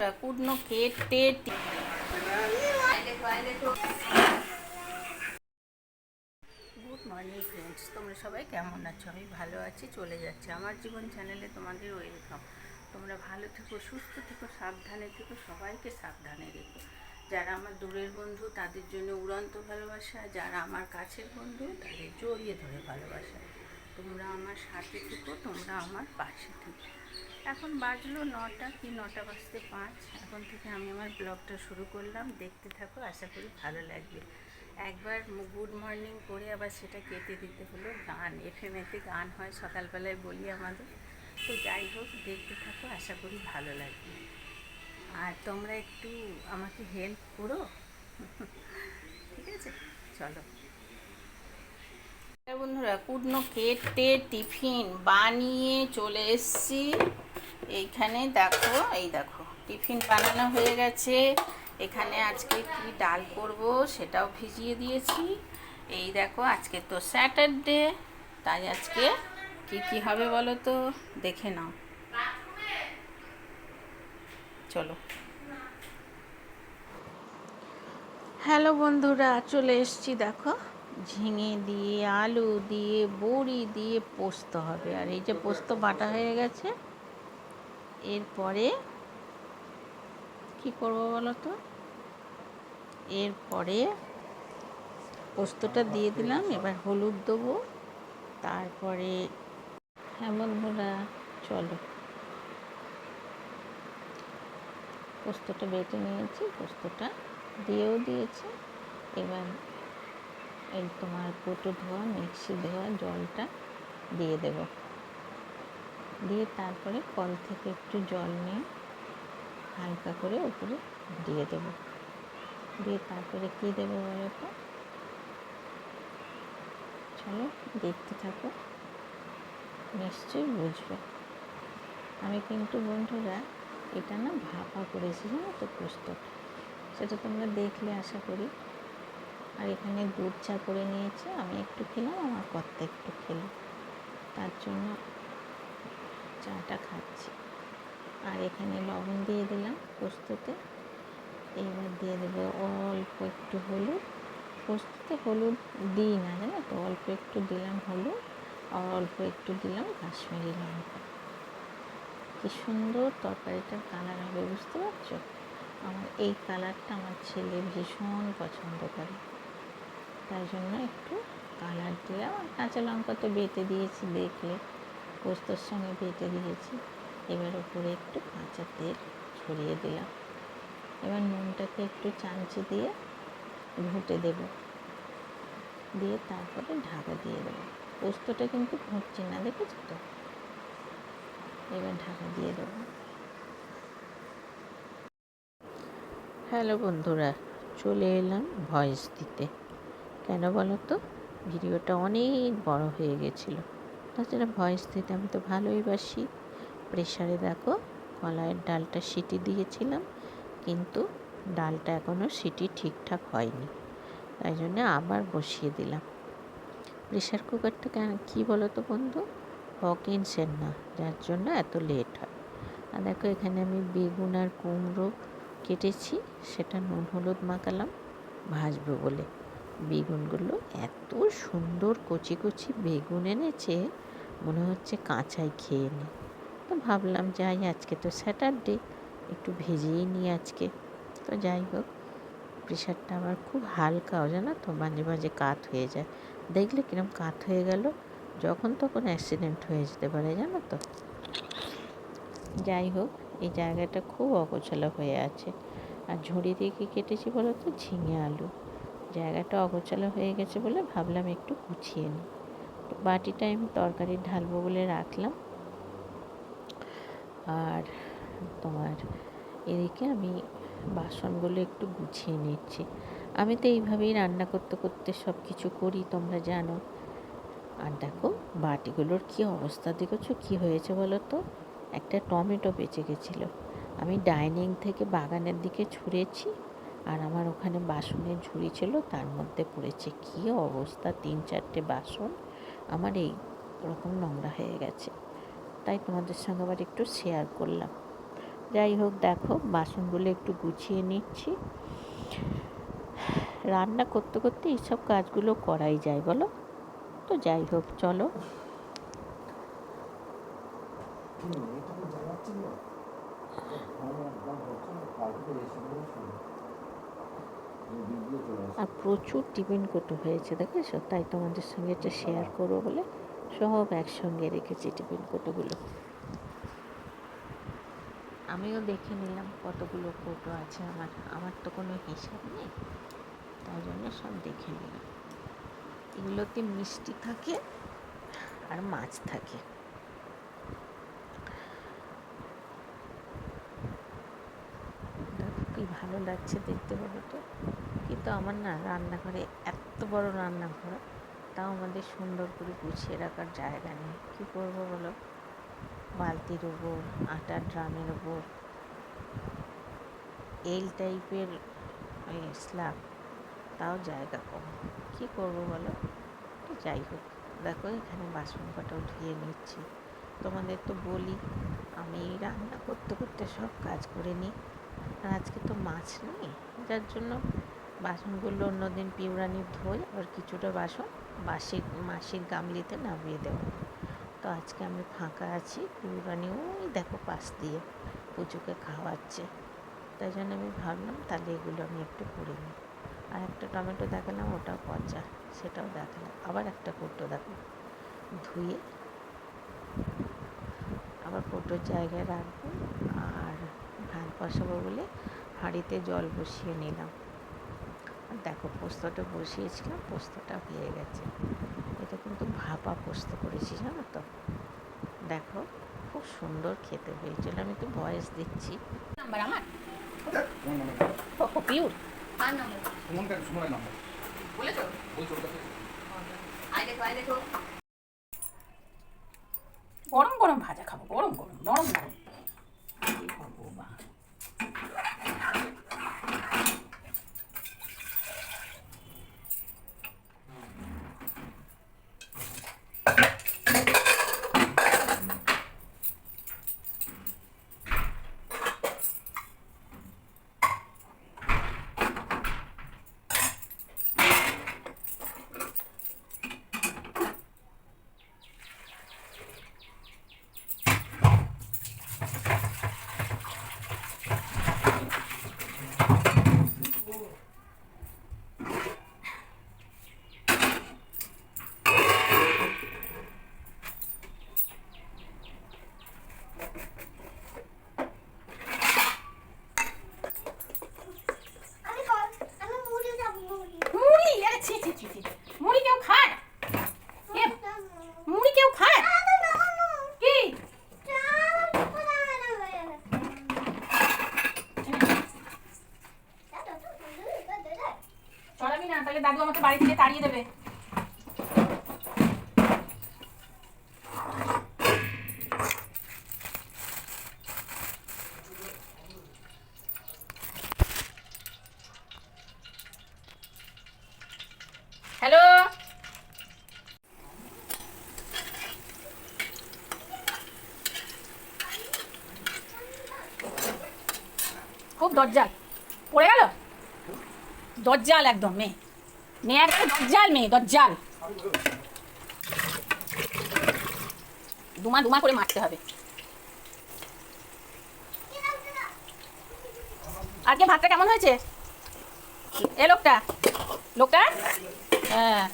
বন্ধুরা, কুটনো কেটে good morning friends, তোমরা সবাই কেমন আছো? আমি ভালো আছি, চলে যাচ্ছে আমার জীবন চ্যানেলে তোমাদের ওয়েলকাম। তোমরা ভালো থেকো, সুস্থ থেকো, সাবধানে থেকো, সবাইকে সাবধানে রেখো। যারা আমার দূরের বন্ধু তাদের জন্য উড়ন্ত ভালোবাসা, যারা আমার কাছের বন্ধু তাদের জড়িয়ে ধরে ভালোবাসা। তোমরা আমার সাথে থেকো, তোমরা আমার পাশে থেকো। এখন বাজলো 9টা, কি 9টা বাজতে 5। এখন থেকে আমি আমার ব্লগটা শুরু করলাম, দেখতে থাকো, আশা করি ভালো লাগবে। একবার গুড মর্নিং করে আবার সেটা কেটে দিতে হলো। গান এফএমএতে গান হয় সকালবেলায়, বলি আমাদের। তো যাই হোক, দেখতে থাকো, আশা করি ভালো লাগবে। আর তোমরা একটু আমাকে হেল্প করো, ঠিক আছে? চলো বন্ধুরা, কুটনো কেটে টিফিন বানিয়ে চলে এসছি এইখানে। দেখো, এই দেখো টিফিন বানানো হয়ে গেছে। এখানে আজকে কি ডাল করব সেটাও ভিজিয়ে দিয়েছি। এই দেখো, আজকে তো স্যাটারডে, তাই আজকে কি কি হবে বলো তো, দেখে নাও। চলো। হ্যালো বন্ধুরা, চলে এসছি। দেখো, ঝিঙে দিয়ে, আলু দিয়ে, বড়ি দিয়ে পোস্ত হবে। আর এই যে পোস্ত বাটা হয়ে গেছে, এরপরে কি করব বলো তো, এরপরে পোস্তটা দিয়ে দিলাম, এবার হলুদ দেবো, তারপরে হ্যাঁ বন্ধুরা, চলো। পোস্তটা বেটে নিয়েছি, পোস্তটা দিয়েও দিয়েছি। এবার এই তোমার কোটো ধোয়া, মিক্সি ধোয়া জলটা দিয়ে দেব। দিয়ে তারপরে কল থেকে একটু জল নিয়ে হালকা করে উপরে দিয়ে দেব। দিয়ে তারপরে কী দেবো বলো তো, চলো দেখতে থাকো, নিশ্চয়ই বুঝবে। আমি কিন্তু বন্ধুরা এটা না ভাপা করেছি, জানো তো পোস্ত, সেটা তোমরা দেখলে আশা করি। আর এখানে দুধ চা করে নিয়েছি, আমি একটু খেলাম, আমার কর্তা একটু খেলো, তার জন্য চাটা খাচ্ছি। আর এখানে লবণ দিয়ে দিলাম পোস্ততে। এইবার দিয়ে দেবো অল্প একটু হলুদ। পোস্ততে হলুদ দিই না, জানো তো, অল্প একটু দিলাম হলুদ, আর অল্প একটু দিলাম কাশ্মীরি লঙ্কা। কি সুন্দর তরকারিটার কালার হবে, বুঝতে পারছো? আমার এই কালারটা আমার ছেলে ভীষণ পছন্দ করে, তাই জন্য একটু কালার দিলাম। আর কাঁচা লঙ্কা তো বেটে দিয়েছি, দেখলে পোস্তর সঙ্গে বেটে দিয়েছি। এবার উপরে একটু কাঁচা তেল ছড়িয়ে দিলাম। এবার নুনটাকে একটু চামচে দিয়ে ঘুঁটে দেব, দিয়ে তারপরে ঢাকা দিয়ে দেবো। পোস্তটা কিন্তু ঘুঁটছি না, দেখেছো তো? এবার ঢাকা দিয়ে দেবো। হ্যালো বন্ধুরা, চলে এলাম ভয়েস দিতে। কেন বলো তো, ভিডিওটা অনেক বড় হয়ে গেছিলো, তাছাড়া ভয়েস দিতে আমি তো ভালোই বাসি। প্রেশারে দেখো কলাইয়ের ডালটা সিটি দিয়েছিলাম, কিন্তু ডালটা এখনও সিটি ঠিকঠাক হয়নি, তাই জন্য আবার বসিয়ে দিলাম। প্রেশার কুকারটা কেন কী বলো তো বন্ধু, হকিন্সের না, যার জন্য এত লেট হয়। আর দেখো, এখানে আমি বেগুন আর কুমড়ো কেটেছি, সেটা নুন হলুদ মাখালাম ভাজবো বলে। বেগুনগুলো এত সুন্দর কচি কচি বেগুন এনেছে, মনে হচ্ছে কাঁচাই খেয়ে নিই। তো ভাবলাম যাই, আজকে তো স্যাটারডে, একটু ভেজেই নিই আজকে। তো যাই হোক, প্রেশারটা আমার খুব হালকাও, জানো তো, মাঝে মাঝে কাত হয়ে যায়। দেখলে কিরম কাত হয়ে গেল, যখন তখন অ্যাক্সিডেন্ট হয়ে যেতে পারে, জানো তো। যাই হোক, এই জায়গাটা খুব অগোছালো হয়ে আছে। আর ঝুড়ি দিয়ে কী কেটেছি বলো তো, ঝিঙে আলু। জায়গাটা অগোছালো হয়ে গেছে বলে ভাবলাম একটু গুছিয়ে নিই। বাটিটা আমি তরকারি ঢালবো বলে রাখলাম। আর তোমার এদিকে আমি বাসনগুলো একটু গুছিয়ে নিচ্ছি। আমি তো এইভাবেই রান্না করতে করতে সব কিছু করি, তোমরা জানো। আর দেখো বাটিগুলোর কী অবস্থা, দেখেছো কী হয়েছে বলো তো? একটা টমেটো বেঁচে গেছিলো, আমি ডাইনিং থেকে বাগানের দিকে ছুঁড়েছি, আর আমার ওখানে বাসনের ঝুড়ি ছিল, তার মধ্যে পড়েছে। কী অবস্থা, 3-4টে বাসন আমার এই রকম নোংরা হয়ে গেছে। তাই তোমাদের সঙ্গে আবার একটু শেয়ার করলাম। যাই হোক, দেখো বাসনগুলো একটু গুছিয়ে নিচ্ছি। রান্না করতে করতে এইসব কাজগুলো করাই যায় বলো তো। যাই হোক, চলো। আর প্রচুর টিফিন কোটো হয়েছে দেখেছো, তাই তোমাদের সঙ্গে এটা শেয়ার করবো বলে সব একসঙ্গে রেখেছি টিফিন কোটোগুলো। আমিও দেখে নিলাম কতগুলো কোটো আছে আমার তো কোনো হিসাব নেই, তাই জন্য সব দেখে নিলাম। এগুলোতে মিষ্টি থাকে আর মাছ থাকে। কি ভালো লাগছে দেখতে বলো তো। কিন্তু আমার না রান্নাঘরে এত বড় রান্নাঘর, তাও আমাদের সুন্দর করে গুছিয়ে রাখার জায়গা নেই। কী করবো বলো, বালতির ওপর, আটার ড্রামের ওপর, এল টাইপের স্ল্যাব, তাও জায়গা কম। কী করবো বলো। তো যাই হোক, দেখো এখানে বাসন কটাও ধুয়ে নিচ্ছি। তোমাদের তো বলি আমি রান্না করতে করতে সব কাজ করে নিই। আর আজকে তো মাছ নেই, যার জন্য বাসনগুলো অন্যদিন পিউরানির ধোই, আর কিছুটা বাসন মাসির গামলিতে নামিয়ে দেবো। তো আজকে আমি ফাঁকা আছি, পিউরানিও ওই দেখো পাশ দিয়ে পুচুকে খাওয়াচ্ছে, তাই জন্য আমি ভাবলাম তাহলে এগুলো আমি একটু করে নিই। আর একটা টমেটো দেখালাম, ওটাও পচা, সেটাও দেখালাম। আবার একটা কৌটো দেখো ধুয়ে আবার কৌটোর জায়গায় রাখবো। আর ভাত বসাবো বলে হাঁড়িতে জল বসিয়ে নিলাম। আর দেখো পোস্তটা বসিয়েছিলাম, পোস্তটা হয়ে গেছে। এটা কিন্তু ভাপা পোস্ত করেছি জানো তো। দেখো খুব সুন্দর খেতে হয়েছিল। আমি তো ভয়েস দিচ্ছি। নাম্বার আমার পিউর গরম গরম ভাজা খাবো, গরম গরম নরম নরম। মুড়ি কেউ খায়? মুড়ি কেউ খায়? কি চড়াবি না, তাহলে দাদু আমাকে বাড়ি থেকে তাড়িয়ে দেবে। হ্যালো, খুব দজ্জাল পড়ে গেল। দজ্জাল একদম মেয়ে একদম দজ্জাল, মেয়ে দজ্জাল। দুমা দুমা করে মারতে হবে। আজকে ভাতটা কেমন হয়েছে? এ লোকটা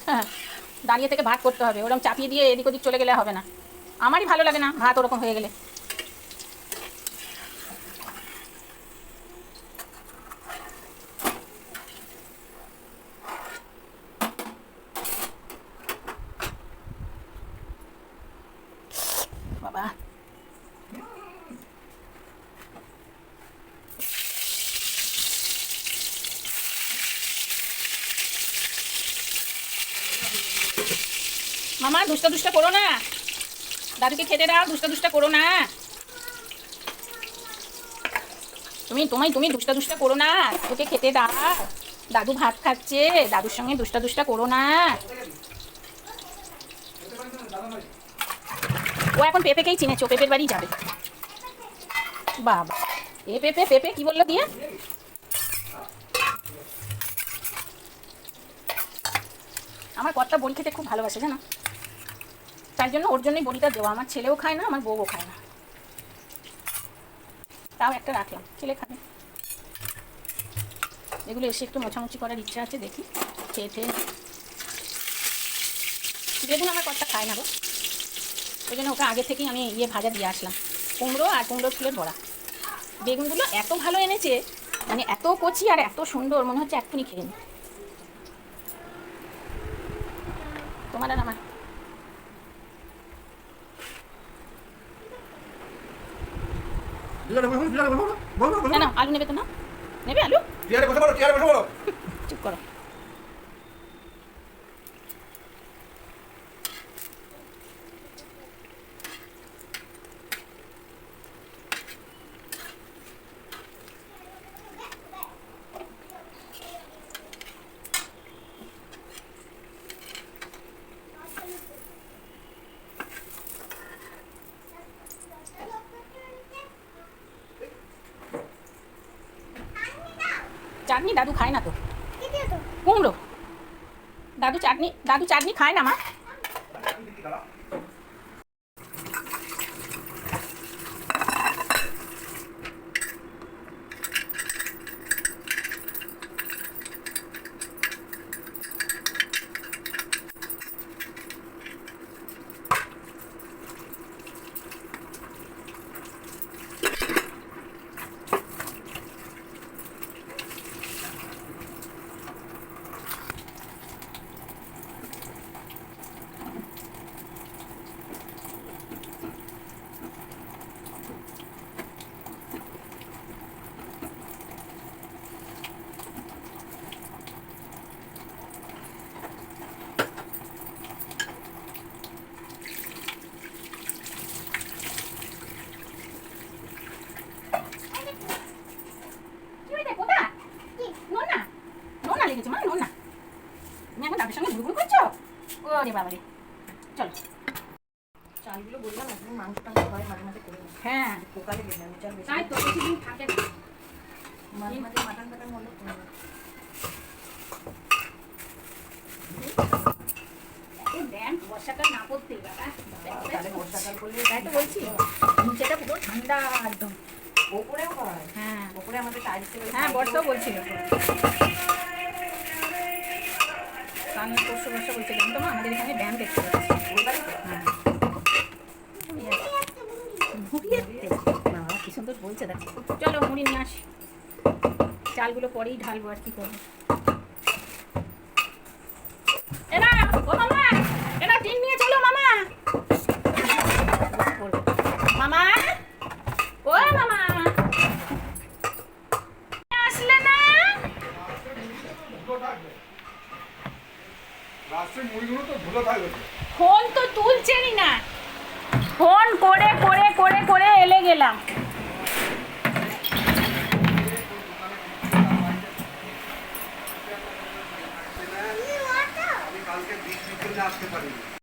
হ্যাঁ, দাঁড়িয়ে থেকে ভাত করতে হবে। ওরকম চাপিয়ে দিয়ে এদিক ওদিক চলে গেলে হবে না। আমারই ভালো লাগে না ভাত ওরকম হয়ে গেলে। বাবা মামা দুষ্টা করো না, দাদুকে খেতে দাও, দুষ্টা করো না। তুমি দুষ্টা করো না, তোকে খেতে দাও। দাদু ভাত খাচ্ছে, দাদুর সঙ্গে দুষ্টা করো না। ও এখন পেঁপেকেই চিনেছো, পেঁপের বাড়ি যাবে। বাবা এ পেঁপে পেঁপে কি বললো দিয়ে? আমার কর্তা বড়ি খেতে খুব ভালোবাসে জানো, তাই জন্য ওর জন্যই বড়িটা দেওয়া। আমার ছেলেও খায় না, আমার বউও খায় না, তাও একটা রাখলাম, ছেলে খাবে। এগুলো এসে একটু মোছামুছি করার ইচ্ছা আছে, দেখি খেয়ে খেয়ে। বেগুন আমার কর্তা খায় না গো, ওই জন্য ওকে আগে থেকেই আমি ভাজা দিয়ে আসলাম, কুমড়ো আর কুমড়োর ফুলের বড়া। বেগুনগুলো এত ভালো এনেছে, মানে এত কচি আর এত সুন্দর, মনে হচ্ছে এক্ষুনি খেয়ে নি। তোমার আর আমার না, আলু নেবে তো? না নেবে আলু? চুপ করো। চাটনি দাদু খায় না তো, কুমড়ো। দাদু চাটনি খায় না মা। লেগেছে মা, নোনা। তুমি এখন দাদুর সঙ্গে ঘুরঘুর করছো? ওরে বাবা রে, চলো। চালগুলো বললাম না, তুমি মাংস টাংস হয় মাঝে মাঝে করে নাও। হ্যাঁ পোকা লেগে যাবে, চাল বেশি তাই তো, বেশি দিন থাকে না। মাঝে মাঝে মাটন ফাটন হলে করে নাও। ড্যাম বর্ষাকাল না পড়তে বাবা, তাহলে বর্ষাকাল করলে তাই তো বলছি, নিচেটা পুরো ঠান্ডা একদম। ওপরেও হয়, হ্যাঁ ওপরে আমাদের টাইলসে হ্যাঁ, বর্ষাও বলছিল, কাল পরশু বর্ষা বলছিল। আমি তো মা আমাদের এখানে ড্যাম দেখতে পাচ্ছি। হ্যাঁ বাবা কি সুন্দর বলছে, দেখো। চলো মুড়ি নিয়ে আসি, চালগুলো পরেই ঢালবো, আর কি করবো। এরা ও মামা, এরা টিন নিয়ে চলো মামা। মামা, ও মামা, আসলে না? ফোন তো তুলছেনই না, ফোন করে করে করে করে এলে গেলাম। আমি কালকে আসতে পারিনি।